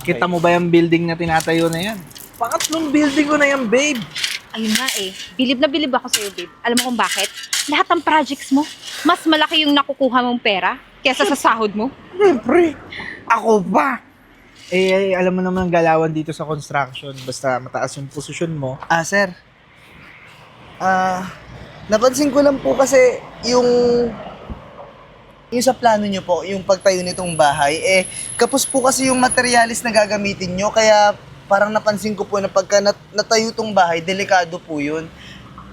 Kita mo ba yung building na tinatayo na yan? Pangatlong building ko na yan, babe. Ayun nga eh. Bilib na bilib ako sa'yo, babe. Alam mo kung bakit? Lahat ng projects mo, mas malaki yung nakukuha mong pera kesa sa sahod mo. Siyempre, ako ba? Alam mo naman ang galawan dito sa construction. Basta mataas yung posisyon mo. Sir. Napansin ko lang po kasi yung sa plano nyo po, yung pagtayo nitong bahay, kapos po kasi yung materialis na gagamitin nyo, kaya parang napansin ko po na pagka natayo tong bahay, delikado po yun.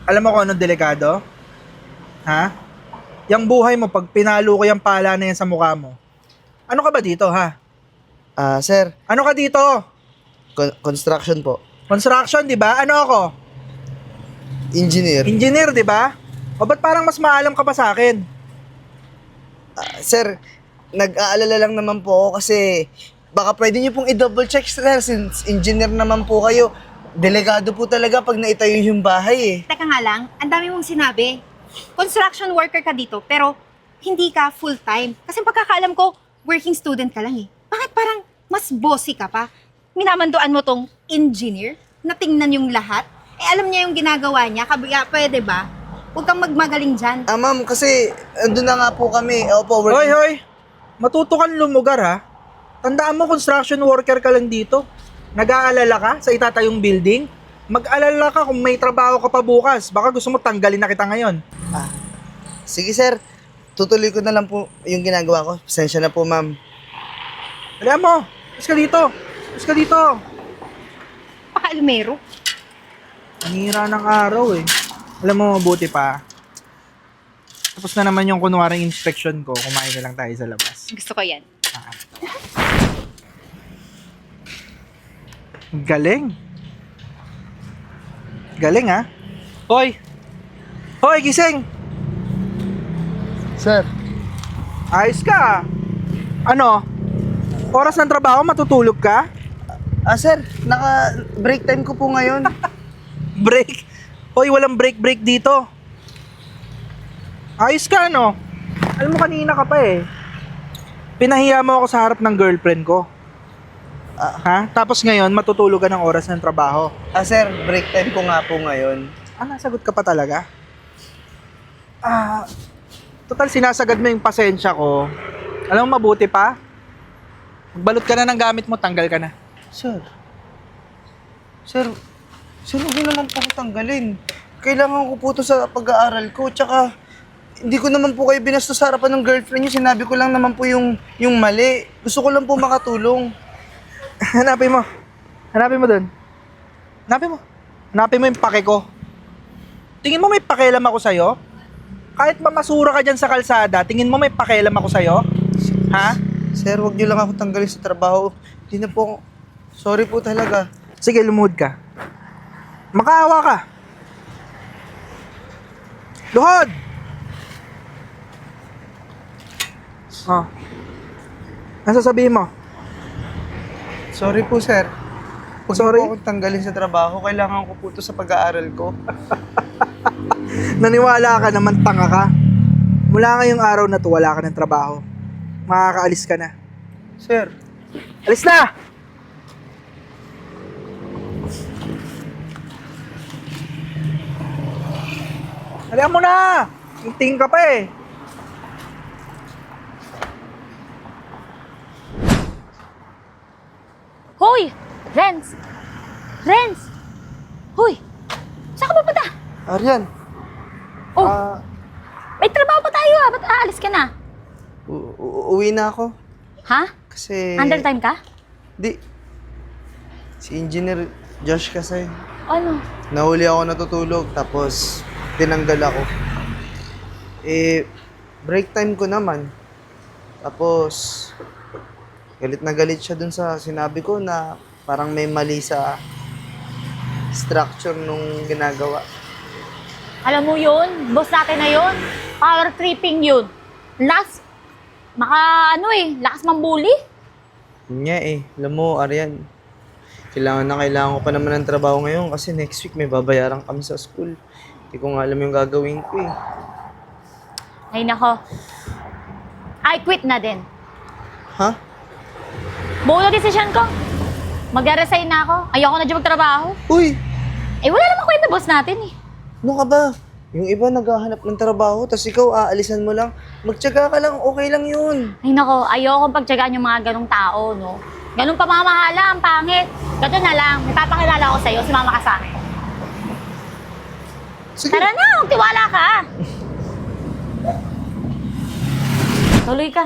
Alam mo kung anong delikado? Ha? Yang buhay mo, pag pinalo ko yung pala na yan sa mukha mo. Ano ka ba dito, ha? Sir, Ano ka dito? construction po. Construction, di ba? Ano ako? Engineer. Engineer, di ba? O ba't parang mas maalam ka pa sa akin? Sir, nag-aalala lang naman po ako kasi baka pwede nyo pong i-double check, sir, since engineer naman po kayo. Delikado po talaga pag naitayo yung bahay Teka nga lang, ang dami mong sinabi. Construction worker ka dito, pero hindi ka full-time. Kasi pagkakaalam ko, working student ka lang eh. Bakit parang mas bossy ka pa? Minamanduan mo tong engineer na tingnan yung lahat? Alam niya yung ginagawa niya, kaya pwede ba? Huwag kang magmagaling dyan. Ma'am, kasi andun na nga po kami. Opo, Hoy, working. hoy! Matuto kang lumugar, ha? Tandaan mo, construction worker ka lang dito. Nag-aalala ka sa itatayong building? Mag-alala ka kung may trabaho ka pa bukas. Baka gusto mo tanggalin na kita ngayon. Sige, sir. Tutuloy ko na lang po yung ginagawa ko. Pasensya na po, ma'am. Alam mo, is ka dito. Is ka dito. Pakalumero. Ang hira ng araw, eh. Alam mo, mabuti pa. Tapos na naman yung kunwaring inspection ko. Kumain na lang tayo sa labas. Gusto ko yan. Galing. Galing, ha? Hoy! Hoy, gising! Sir. Ayos ka, ah. Ano? Oras ng trabaho, matutulog ka? Sir, naka-break time ko po ngayon. Break? Hoy, walang break dito. Ayos ka, ano? Alam mo, kanina ka pa, eh. Pinahiya mo ako sa harap ng girlfriend ko. Ha? Tapos ngayon, matutulog ka ng oras ng trabaho. Sir, break time ko nga po ngayon. Nasagot ka pa talaga? Total, sinasagad mo yung pasensya ko. Alam mo, mabuti pa. Magbalot ka na ng gamit mo, tanggal ka na. Sir, huwag niyo naman po ko tanggalin. Kailangan ko po ito sa pag-aaral ko. Tsaka, hindi ko naman po kayo binastos sa harapan ng girlfriend niyo. Sinabi ko lang naman po yung mali. Gusto ko lang po makatulong. Hanapin mo. Hanapin mo dun. Hanapin mo. Hanapin mo yung pake ko. Tingin mo may pakialam ako sa'yo? Kahit mamasura ka dyan sa kalsada, tingin mo may pakialam ako sa'yo? Ha? Sir, huwag niyo lang ako tanggalin sa trabaho. Hindi na po. Sorry po talaga. Sige, lumuhod ka. Makaawa ka. Luhod! Oh. Ano sasabihin mo? Sorry po, sir. Huwag Sorry? niyo po akong tanggalin sa trabaho. Kailangan ko po ito sa pag-aaral ko. Naniwala ka naman, tanga ka. Mula ngayong araw na to, wala ka ng trabaho. Makakaalis ka na. Sir, Alis na! Alam mo na! Tingin ka pa, eh. Hoy! Renz! Renz! Hoy! Saan ka pupunta? Arian. Oh, may trabaho pa tayo ah. Ba't aalis ka na? Uwi na ako. Ha? Kasi... Under time ka? Di. Si Engineer Josh kasi. Ano? Nahuli ako natutulog, tapos tinanggal ako. Break time ko naman. Tapos, galit na galit siya dun sa sinabi ko na parang may mali sa structure nung ginagawa. Alam mo yun, boss natin na yun. Power tripping yun. Lakas mambuli. Yun nga alam mo, Arian, kailangan ko pa naman ng trabaho ngayon kasi next week may babayaran kami sa school. Hindi ko nga alam yung gagawin ko eh. Ay nako. I quit na din. Ha? Buo na decision ko. Mag-resign na ako. Ayoko na dyan magtrabaho. Uy, Eh, wala namang kwenta boss natin eh. ano ka ba? Yung iba naghahanap ng trabaho, tapos ikaw aalisan mo lang. Magtiyaga ka lang, okay lang yun. Ay nako, ayoko pagtyagaan yung mga ganong tao, no? Ganong pamamahala, ang pangit. Ganun na lang, may papakilala ko sa'yo, sumama ka sa akin. Sige. Tara na, magtiwala ka. Tuloy ka.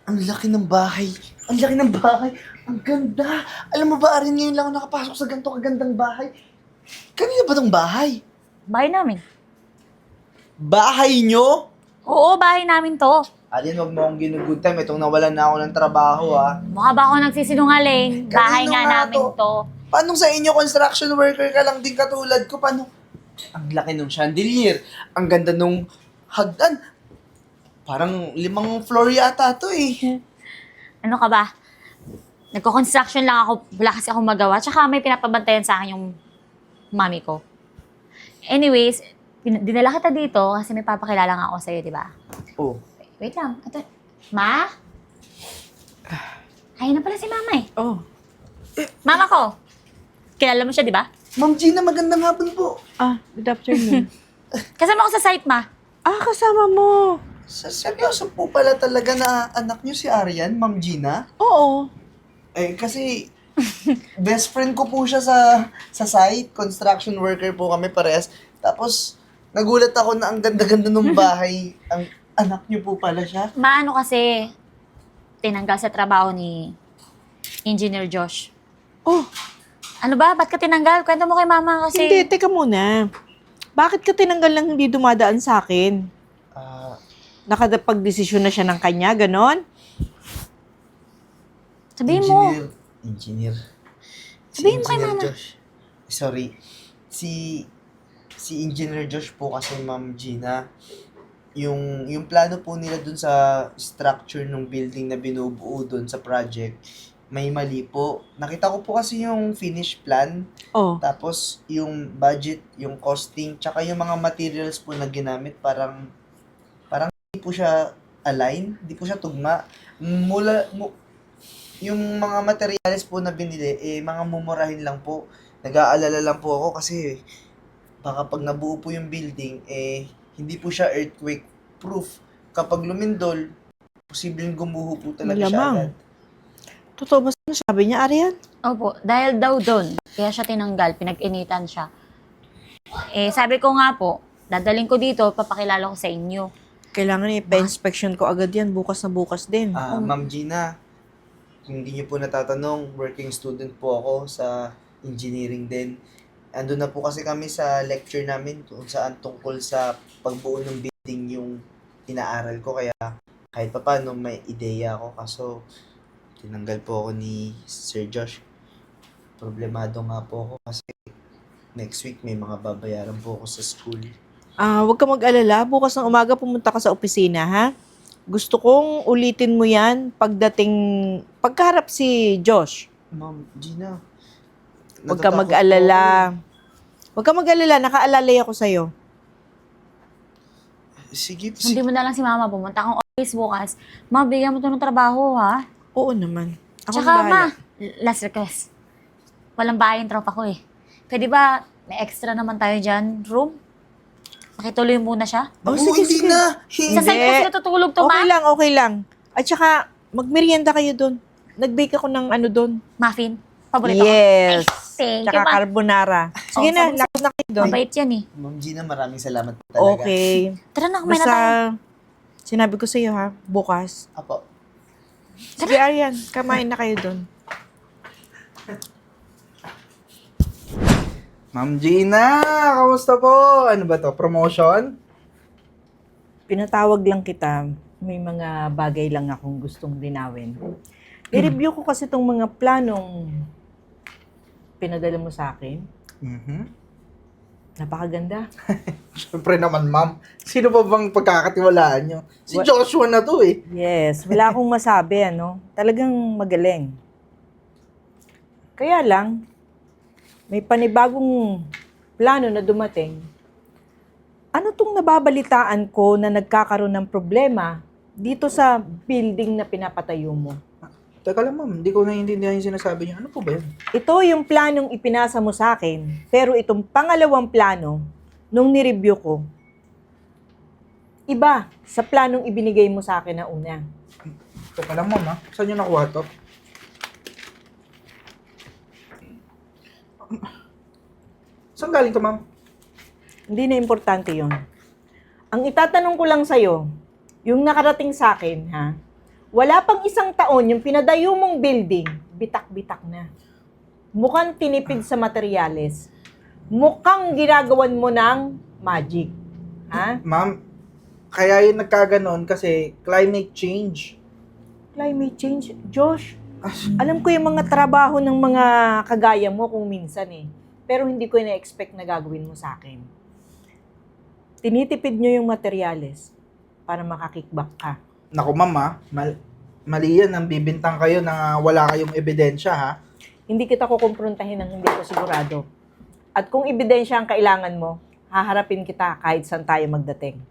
Ang laki ng bahay. Ang laki ng bahay. Ang ganda. Alam mo ba, Arin, ngayon lang ako nakapasok sa ganito kagandang bahay. Kanina ba tong bahay? Bahay namin. Bahay nyo? Oo, bahay namin to. Arin, wag mo akong ginugood time. Itong nawalan na ako ng trabaho, ha. Mukha ba ako nagsisinungaling? Bahay Kanino nga nga namin to. Paano sa inyo, construction worker ka lang din katulad ko? Paano? Ang laki ng chandelier. Ang ganda nung hagdan. Parang 5 floor yata to eh. Ano ka ba? Nagko-construction lang ako, wala kasi akong magawa. Tsaka may pinapabantayan sa akin yung mami ko. Anyways, dinala kita dito kasi may papakilala nga ako sa'yo, di ba? Oh. Wait lang. Ito. Ma? Ayun na pala si mama eh. Oh. Mama ko. Kilala mo siya, di ba? Ma'am Gina, magandang hapon po. Good afternoon. Kasama ko sa site, ma. Kasama mo. Seryoso po pala talaga na anak niyo si Arian, Ma'am Gina? Oo. Eh, kasi best friend ko po siya sa site. Construction worker po kami parehas. Tapos, nagulat ako na ang ganda-ganda ng bahay. Ang anak niyo po pala siya. Maano kasi, tinanggal sa trabaho ni Engineer Josh. Oh, Ano ba? Ba't ka tinanggal? Kwento mo kay mama kasi... hindi. Teka muna. Bakit ka tinanggal lang hindi dumadaan sa akin? Ah, Nakapag-desisyon na siya ng kanya, ganon? Sabihin mo. Engineer. Sabihin mo kay Engineer mama. Josh. Sorry. Si Engineer Josh po kasi, Ma'am Gina, yung plano po nila dun sa structure ng building na binubuo dun sa project, may mali po. Nakita ko po kasi yung finish plan, Oh. tapos yung budget, yung costing, tsaka yung mga materials po na ginamit, parang hindi po siya align, hindi po siya tugma. Yung mga materials po na binili, mga mumurahin lang po. Nag-aalala lang po ako kasi baka pag nabuo po yung building, hindi po siya earthquake proof. Kapag lumindol, posibleng gumuho po talaga siya Malamang. agad. Totoo ba sabi niya, Arian? Opo, dahil daw doon, kaya siya tinanggal, pinag-initan siya. Eh, sabi ko nga po, dadaling ko dito, papakilala ko sa inyo. Kailangan ipa-inspection ko agad yan. Bukas na bukas din. Ma'am Gina, kung hindi niyo po natatanong, working student po ako sa engineering din. Andun na po kasi kami sa lecture namin kung saan tungkol sa pagbuo ng building yung inaaral ko. Kaya kahit pa paano may ideya ako. Kaso tinanggal po ako ni Sir Josh. Problemado nga po ako kasi next week may mga babayaran po ako sa school. Huwag ka mag-alala. Bukas ng umaga pumunta ka sa opisina, ha? Gusto kong ulitin mo yan pagkaharap si Josh. Ma'am Gina, Huwag ka natatakot mag-alala. po Huwag ka mag-alala. Nakaalalay ako sa'yo. ako. Sige, Hindi mo na lang si mama, pumunta kang office bukas. Ma, bigyan mo to ng trabaho, ha? Oo naman. Ako Tsaka, na bahala. last request. Walang bahay yung tropa ko eh. Pwede ba, may extra naman tayo dyan, room? Pakituloy muna siya. Naku, sige, hindi sige. na. Sa site kasi natutulog to, Okay ma. lang, okay lang. At saka, magmerienda kayo doon. Nag-bake ako ng ano doon. Muffin. Paborito ko. Yes. Thank you, Tsaka ma. carbonara. Sige na, sabi- lakad na kayo doon. Mabait yan eh. Ma'am Gina, maraming salamat po talaga. Okay. Tara na, kumain na Basta, tayo. sinabi ko sa iyo ha, bukas. Apo. Sige, Arian, kamain na kayo doon. Ma'am Gina, kamusta po? Ano ba to? Promotion? Pinatawag lang kita. May mga bagay lang akong gustong linawin. I-review ko kasi itong mga planong pinadala mo sa akin. Napakaganda. Siyempre naman, ma'am. Sino pa bang pagkakatiwalaan nyo? Si Joshua na to eh. Yes, wala akong masabi, ano. Talagang magaling. Kaya lang, may panibagong plano na dumating. Ano tong nababalitaan ko na nagkakaroon ng problema dito sa building na pinapatayo mo? Teka lang, ma'am. Hindi ko naiintindihan yung sinasabi niyo. Ano po ba yun? Ito yung planong ipinasa mo sa akin, pero itong pangalawang plano, nung nireview ko, iba sa planong ibinigay mo sa akin na una. Teka lang, ma'am, ha? Saan niyo nakuha to? Saan galing to, ma'am? Hindi na importante yon. Ang itatanong ko lang sa'yo, yung nakarating sa akin, ha? Wala pang isang taon yung pinadayo mong building, bitak-bitak na. Mukhang tinipid sa materyales. Mukhang ginagawan mo ng magic. Ha? Ma'am, kaya yun nagkaganon kasi climate change. Climate change? Josh, alam ko yung mga trabaho ng mga kagaya mo kung minsan eh. Pero hindi ko na-expect na gagawin mo sa akin. Tinitipid nyo yung materyales para makakickback ka. Naku, ma'am, ha? Mali yan ang bibintang kayo na wala kayong ebidensya, ha? Hindi kita kukumprontahin ng hindi ko sigurado. At kung ebidensya ang kailangan mo, haharapin kita kahit saan tayo magdating.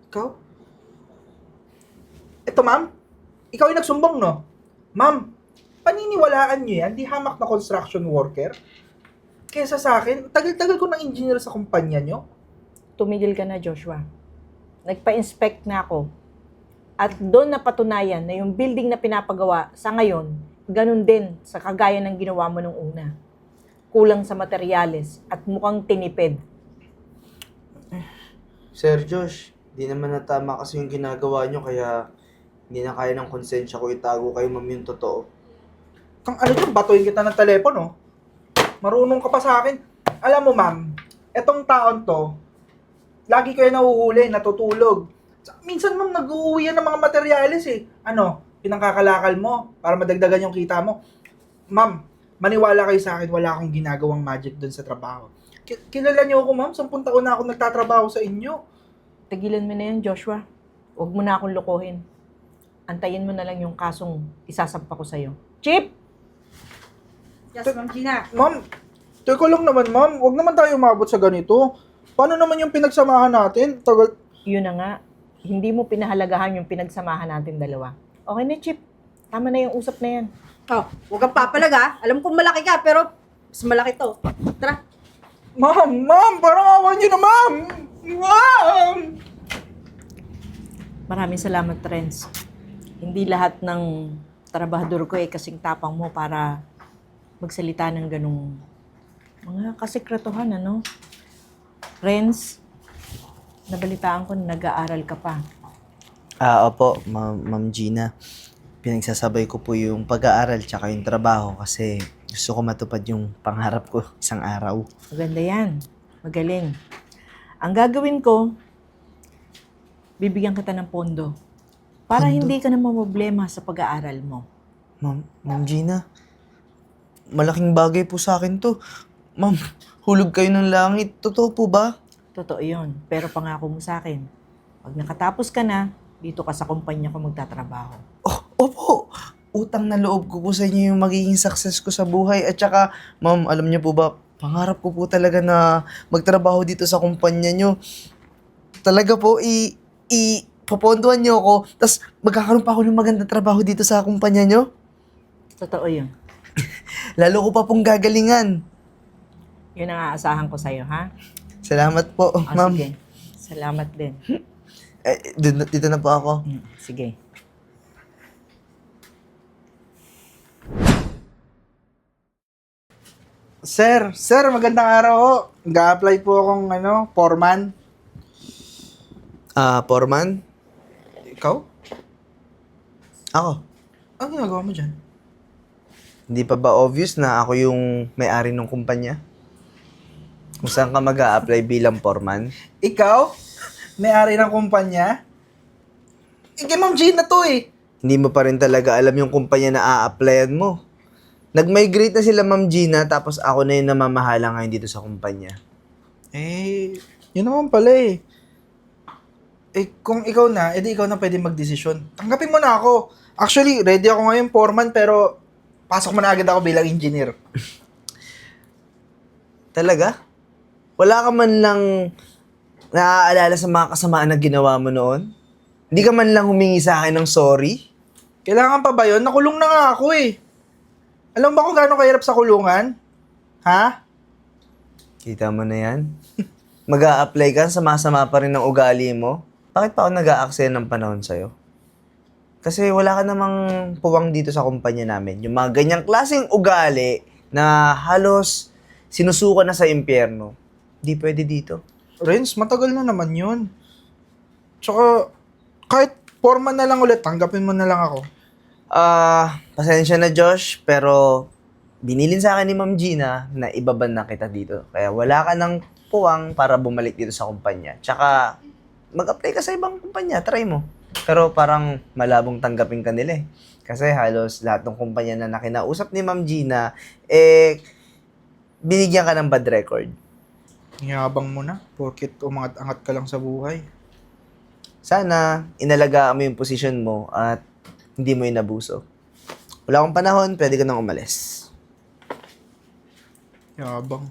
Ikaw? Ito, ma'am. Ikaw yung nagsumbong, no? Ma'am, paniniwalaan niyo yan? Di hamak na construction worker? Kesa sa akin, tagal-tagal ko ng engineer sa kumpanya niyo. Tumigil ka na, Joshua. Nagpa-inspect na ako. At doon napatunayan na yung building na pinapagawa sa ngayon, ganun din sa kagaya ng ginawa mo nung una. Kulang sa materyales at mukhang tinipid. Sir Josh, di naman natama kasi yung ginagawa nyo kaya hindi na kaya ng konsensya ko itago kayo, ma'am, yung totoo. Kang ano dyan, batuin kita ng telepono. Marunong ka pa sa akin. Alam mo, ma'am, etong taon to, lagi kayo nahuhuli, natutulog. Minsan, ma'am, nag-uuwi yan ng mga materyales eh. Ano, pinangkakalakal mo para madagdagan yung kita mo. Ma'am, maniwala kayo sa akin, wala akong ginagawang magic doon sa trabaho. Kilala niyo ako, ma'am. 10 taon na ako nagtatrabaho sa inyo. Tigilan mo na yan, Joshua. Huwag mo na akong lokohin. Antayin mo na lang yung kasong isasampa ko sa'yo. Chip! Yes, Ma'am Gina. Ma'am, teka lang naman, ma'am. Huwag naman tayo umabot sa ganito. Paano naman yung pinagsamahan natin? Tagal... Yun na nga. Hindi mo pinahalagahan yung pinagsamahan natin dalawa. Okay na, Chip. Tama na yung usap na yan. Oh, huwag kang papalag ha. Alam kong malaki ka, pero mas malaki to. Tara. Ma'am, parang awan niyo na, ma'am! Ma'am! Maraming salamat, Trends. Hindi lahat ng trabahador ko kasing tapang mo para magsalita ng ganung mga kasekretohan, ano? Renz, nabalitaan ko na nag-aaral ka pa. Opo, Ma'am Gina. Pinagsasabay ko po yung pag-aaral tsaka yung trabaho kasi gusto ko matupad yung pangarap ko isang araw. Maganda yan. Magaling. Ang gagawin ko, bibigyan kita ng pondo para Pondo? hindi ka na problema sa pag-aaral mo. Ma'am Gina, malaking bagay po sa akin to. Ma'am, hulog kayo ng langit. Totoo po ba? Totoo yun. Pero pangako mo sa akin, pag nakatapos ka na, dito ka sa kumpanya ko magtatrabaho. Opo, utang na loob ko po sa inyo yung magiging success ko sa buhay. At saka, ma'am, alam niyo po ba, pangarap ko po talaga na magtrabaho dito sa kumpanya nyo. Talaga po, paponduhan niyo ako, tapos magkakaroon pa ako ng magandang trabaho dito sa kumpanya nyo. Totoo yun. Lalo ko pa pong gagalingan. Yun ang aasahan ko sa'yo, ha? Salamat po, O, ma'am. sige. Salamat din. Dito na po ako. Sige. Sir, magandang araw ho. Nag-a-apply po akong, foreman. Foreman? Ikaw? Ako. Ano ginagawa mo dyan? Hindi pa ba obvious na ako yung may-ari ng kumpanya? Kung saan ka mag-a-apply bilang foreman? Ikaw? May-ari ng kumpanya? Kay Ma'am Gina to eh. Hindi mo pa rin talaga alam yung kumpanya na a-applyan mo. Nag-migrate na sila, Ma'am Gina, tapos ako na yung namamahala ngayon dito sa kumpanya. Yun naman pala eh. Kung ikaw na, edi ikaw na pwede magdesisyon. Tanggapin mo na ako. Actually, ready ako ngayon foreman, pero pasok mo na agad ako bilang engineer. Talaga? Wala ka man lang naaalala sa mga kasamaan na ginawa mo noon? Hindi ka man lang humingi sa akin ng sorry? Kailangan pa ba yun? Nakulong na nga ako eh. Alam ba kung gaano kahirap sa kulungan? Ha? Kita mo na yan? Mag-a-apply ka, sama-sama pa rin ng ugali mo. Bakit pa ako nag-a-aksaya ng panahon sa'yo? Kasi wala ka namang puwang dito sa kumpanya namin. Yung mga ganyang klaseng ugali na halos sinusuka na sa impyerno. Di pwede dito. Renz, matagal na naman yun. Tsaka, kahit forma na lang ulit, tanggapin mo na lang ako. Pasensya na Josh, pero binilin sa akin ni Ma'am Gina na ibaban na kita dito. Kaya wala ka ng puwang para bumalik dito sa kumpanya. Tsaka, mag-apply ka sa ibang kumpanya, try mo. Pero parang malabong tanggapin ka nila eh. Kasi halos lahat ng kumpanya na nakinausap ni Ma'am Gina, binigyan ka ng bad record. Yabang mo na, porkit umangat-angat ka lang sa buhay. Sana, inalagaan mo yung posisyon mo at hindi mo inabuso. Wala akong panahon, pwede ka nang umalis. Yabang.